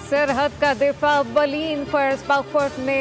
सरहद का दिफा बलीन फर्ज पाकफौज ने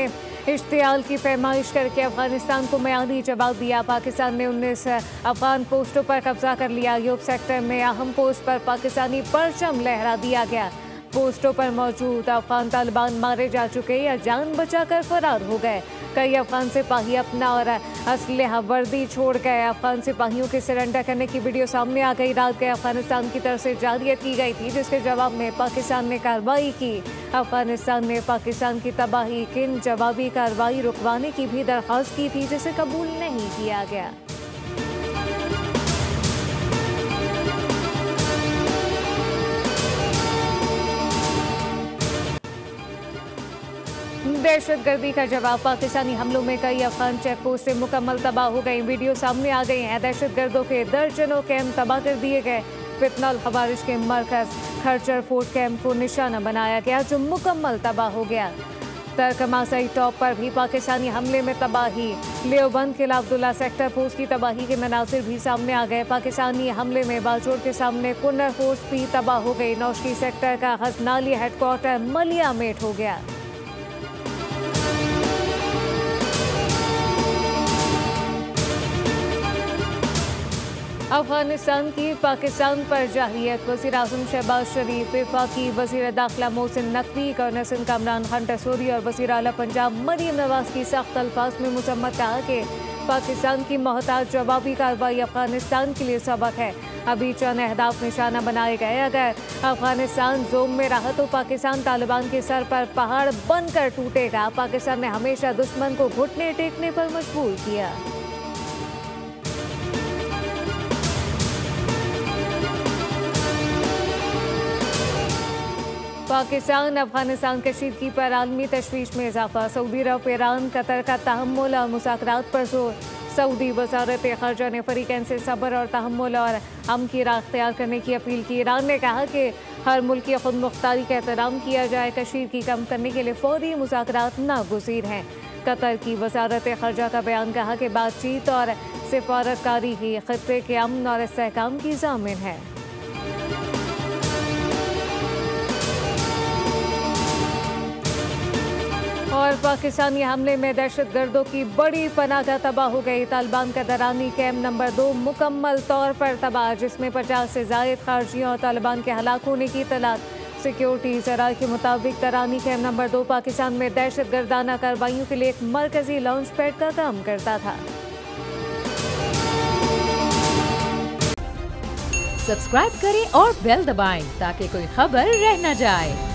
इश्तियाल की पैमाइश करके अफगानिस्तान को म्यादी जवाब दिया। पाकिस्तान ने 19 अफगान पोस्टों पर कब्जा कर लिया। यूब सेक्टर में अहम पोस्ट पर पाकिस्तानी परचम लहरा दिया गया। पोस्टों पर मौजूद अफगान तालिबान मारे जा चुके या जान बचाकर फरार हो गए। कई अफगान सिपाही अपना और असलहा वर्दी छोड़ गए। अफगान सिपाहियों के सरेंडर करने की वीडियो सामने आ गई। रात गए अफगानिस्तान की तरफ से जारियत की गई थी, जिसके जवाब में पाकिस्तान ने कार्रवाई की। अफगानिस्तान ने पाकिस्तान की तबाही किन जवाबी कार्रवाई रुकवाने की भी दरख्वास्त की थी, जिसे कबूल नहीं किया गया। दहशतगर्दी का जवाब। पाकिस्तानी हमलों में कई अफगान चेक पोस्टें मुकम्मल तबाह हो गई। वीडियो सामने आ गई हैं। दहशतगर्दों के दर्जनों कैंप तबाह कर दिए गए। फितनल खवारिज के मरकज खरचर फोर्ट कैंप को निशाना बनाया गया, जो मुकम्मल तबाह हो गया। तरकमासई टॉप पर भी पाकिस्तानी हमले में तबाही। लेओबंद किला अब्दुल्ला सेक्टर पोस्ट की तबाही के मनासिर भी सामने आ गए। पाकिस्तानी हमले में बाजोड़ के सामने कुन्नर पोस्ट भी तबाह हो गई। नौशकी सेक्टर का हसनाली हेडक्वार्टर मलिया मेट हो गया। अफगानिस्तान की पाकिस्तान पर जाहियत। वज़ीर आज़म शहबाज शरीफ, वफाकी वज़ीर दाखिला मोहसिन नकवी, गवर्नर सिंध कामरान खान टसूरी और वज़ीर आला पंजाब मरियम नवाज की सख्त अल्फाज में मुसम्मत कहा कि पाकिस्तान की मोहताज जवाबी कार्रवाई अफगानिस्तान के लिए सबक है। अभी चंद अहदाफ निशाना बनाए गए। अगर अफगानिस्तान जोम में रहा तो पाकिस्तान तालिबान के सर पर पहाड़ बनकर टूटेगा। पाकिस्तान ने हमेशा दुश्मन को घुटने टेकने पर मजबूर किया। पाकिस्तान अफगानिस्तान कशीदगी पर आलमी तशवीश में इजाफा। सऊदी अरब, ईरान, कतर का तहम्मुल और मुज़ाकरात पर जोर। सऊदी वज़ारत ख़ारजा ने फ़रीक़ैन से सब्र और तहम्मुल और अमन की राह अख्तियार करने की अपील की। ईरान ने कहा कि हर मुल्क की खुद मुख्तारी का एहतराम किया जाए। कशीदगी कम करने के लिए फ़ौरी मुज़ाकरात नागुज़ीर हैं। कतर की वज़ारत ख़ारजा का बयान कहा कि बातचीत और सिफारतकारी ही ख़ित्ते के अमन और इस्तेहकाम की ज़ामिन है। और पाकिस्तानी हमले में दहशतगर्दों की बड़ी पनाह तबाह हो गई। तालिबान का दरानी कैंप नंबर 2 मुकम्मल तौर पर तबाह, जिसमें 50 से ज़ायद खारजियों और तालिबान के हलाक होने की इत्तलात। सिक्योरिटी ज़राए के मुताबिक दरानी कैंप नंबर 2 पाकिस्तान में दहशतगर्दाना कार्रवाइयों के लिए एक मरकजी लॉन्च पैड का काम करता था। सब्सक्राइब करें और बेल दबाएं ताकि कोई खबर रह न जाए।